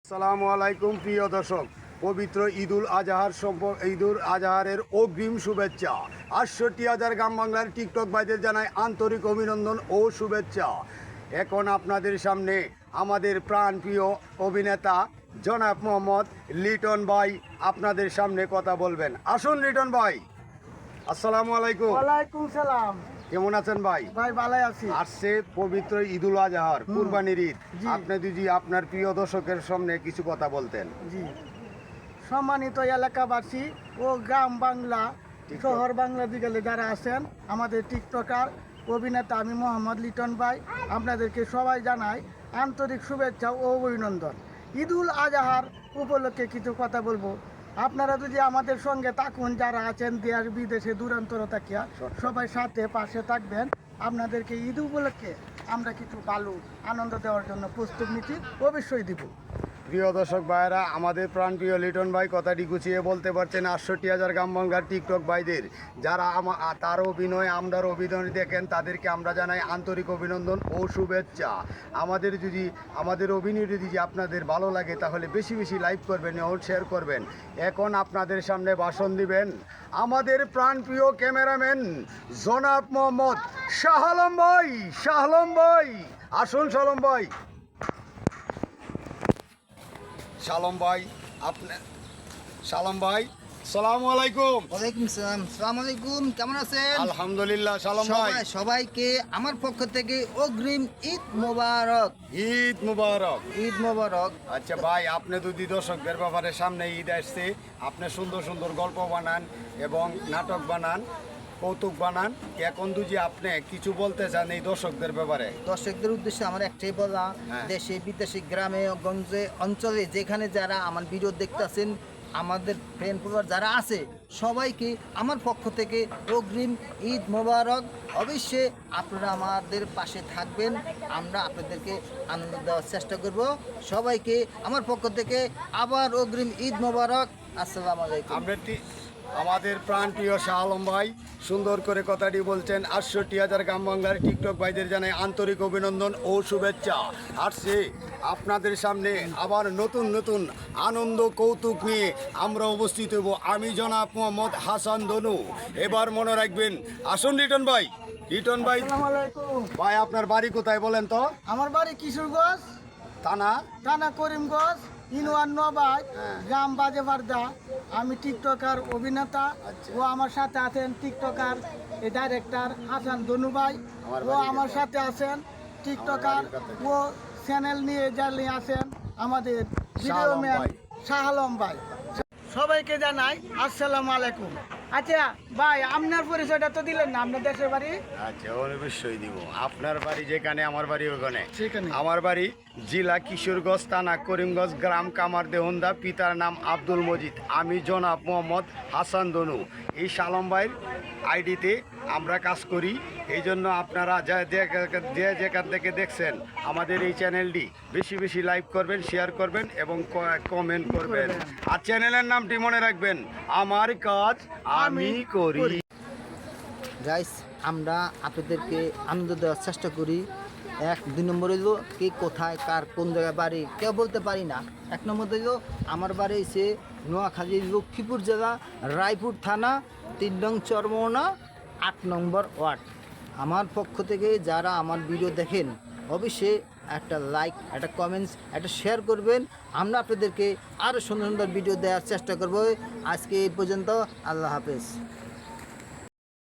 আসসালামু আলাইকুম প্রিয় দর্শক, পবিত্র ঈদুল আজহারের অগ্রিম শুভেচ্ছা। ৬৮,০০০ গ্রাম বাংলার টিকটক ভাইদের জানাই আন্তরিক অভিনন্দন ও শুভেচ্ছা। এখন আপনাদের সামনে আমাদের প্রাণপ্রিয় অভিনেতা জনাব মোহাম্মদ লিটন ভাই আপনাদের সামনে কথা বলবেন। আসুন লিটন ভাই। আসসালামু আলাইকুম। ওয়ালাইকুম সালাম। কেমন আছেন ভাই? ভাই ভালোই আছি। আসছে পবিত্র ঈদুল আজহার, কুরবানির ঈদ। জি। আপনি যদি আপনার প্রিয় দর্শকের সামনে কিছু কথা বলতেন। জি, সম্মানিত এলাকাবাসী ও গ্রাম বাংলা শহর বাংলা দিকে যারা আছেন, আমাদের টিকটকার অভিনেতা আমি মোহাম্মদ লিটন ভাই আপনাদেরকে সবাই জানাই আন্তরিক শুভেচ্ছা ও অভিনন্দন। ঈদুল আজহার উপলক্ষে কিছু কথা বলবো। আপনারা যদি আমাদের সঙ্গে থাকুন, যারা আছেন দেশ বিদেশে দূরান্তর থাকিয়া, সবাই সাথে পাশে থাকবেন। আপনাদেরকে ঈদ উপলক্ষে আমরা কিছু ভালো আনন্দ দেওয়ার জন্য প্রস্তুত নিচ্ছি, অবশ্যই দিব। প্রিয় দর্শক ভাইয়েরা, আমাদের প্রাণপ্রিয় লিটন ভাই কথাটি গুছিয়ে বলতে পারছেন ৬৮,০০০ গ্রাম বাংলার টিকটক ভাইদের, যারা তার অভিনয় আমরার অভিনয় দেখেন, তাদেরকে আমরা জানাই আন্তরিক অভিনন্দন ও শুভেচ্ছা। আমাদের অভিনয় যদি আপনাদের ভালো লাগে তাহলে বেশি বেশি লাইক করবেন ও শেয়ার করবেন। এখন আপনাদের সামনে ভাষণ দিবেন আমাদের প্রাণপ্রিয় ক্যামেরাম্যান জনাব মোহাম্মদ শাহ আলম ভাই। শাহ আলম ভাই, আসুন। শালম ভাই, শালম ভাই, শালম ভাই, সালামু আলাইকুম। ওয়ালাইকুম সালাম। আসসালামু আলাইকুম, কেমন আছেন? আলহামদুলিল্লাহ। শালম ভাই, সবাইকে আমার পক্ষ থেকে অগ্রিম ঈদ মোবারক। ঈদ মুবারক। ঈদ মোবারক। আচ্ছা ভাই, আপনি যদি দর্শকদের ব্যাপারে সামনে ঈদ আসছে, আপনি সুন্দর সুন্দর গল্প বানান এবং নাটক বানান, কৌতুক বানান। এখন যদি আপনি কিছু বলতে চান এই দর্শকদের ব্যাপারে। দর্শকদের উদ্দেশ্যে আমার একটাই বলা, হ্যাঁ। দেশে বিদেশে গ্রামে গঞ্জে অঞ্চলে যেখানে যারা আমার ভিডিও দেখতেছেন, আমাদের ফ্রেন্ড পরিবার যারা আছে, সবাইকে আমার পক্ষ থেকে অগ্রিম ঈদ মোবারক। অবশ্যই আপনারা আমাদের পাশে থাকবেন, আমরা আপনাদেরকে আনন্দ দেওয়ার চেষ্টা করব। সবাইকে আমার পক্ষ থেকে আবার অগ্রিম ঈদ মোবারক। আসসালামু আলাইকুম। আমাদের প্রাণপ্রিয় শাহ আলম ভাই সুন্দর করে কথাটি বলছেন। ৬৮,০০০ গ্রাম বাংলার টিকটক ভাইদের জানাই আন্তরিক অভিনন্দন ও শুভেচ্ছা। আসছে আপনাদের সামনে আবার নতুন নতুন আনন্দ কৌতুক নিয়ে আমরা উপস্থিত হব। আমি জনাব মোহাম্মদ হাসান দনু। এবার মনে রাখবেন। আসুন লিটন ভাই। লিটন ভাই, আসসালামু আলাইকুম। ভাই আপনার বাড়ি কোথায় বলেন তো? আমার বাড়ি কিশোরগঞ্জ, থানা করিমগঞ্জ, ইউনিয়ন নবাজ, গ্রাম বাজেবারদা। আমি টিকটকার অভিনেতা। ও আমার সাথে আছেন টিকটকার ডাইরেক্টর হাসান দনু ভাই। ও আমার সাথে আছেন টিকটকার ও চ্যানেল নিয়ে জানি আছেন আমাদের ভিডিও ম্যান শাহ আলম ভাই। সবাইকে জানাই আসসালামু আলাইকুম। আচ্ছা ভাই, আপনার পরিচয়টা তো দিলেন না, আপনার দেশের বাড়ি? আচ্ছা, অবশ্যই দিব। আপনার বাড়ি যেখানে আমার বাড়ি ওখানে। সেখানে। আমার বাড়ি জেলা কিশোরগঞ্জ, থানা করিমগঞ্জ, গ্রাম কামার দেহন্দা, পিতার নাম আব্দুল মজিদ। আমি জনাব মোহাম্মদ হাসান দনু। এই শালম ভাইয়ের আইডিতে আমরা কাজ করি। এই জন্য আপনারা যেখান থেকে দেখছেন আমাদের এই চ্যানেলটি বেশি বেশি লাইক করবেন, শেয়ার করবেন এবং কমেন্ট করবেন। আর চ্যানেলের নামটি মনে রাখবেন, আমার কাজ আমি করি। গাইস, আমরা আপনাদেরকে আনন্দ দেওয়ার চেষ্টা করি। 2 নম্বর হইল কে কোথায় কার কোন জায়গায় বাড়ি কেউ বলতে পারি না। 1 নম্বর হইল আমার বাড়ি হচ্ছে নোয়াখালী, লক্ষ্মীপুর জেলা, রায়পুর থানা, 3 নং চরমোহনা, 8 নম্বর ওয়ার্ড। আমার পক্ষ থেকে যারা আমার ভিডিও দেখেন, অবশ্যই একটা লাইক, একটা কমেন্টস, একটা শেয়ার করবেন। আমরা আপনাদেরকে আরও সুন্দর সুন্দর ভিডিও দেওয়ার চেষ্টা করব। আজকে এই পর্যন্ত, আল্লাহ হাফেজ।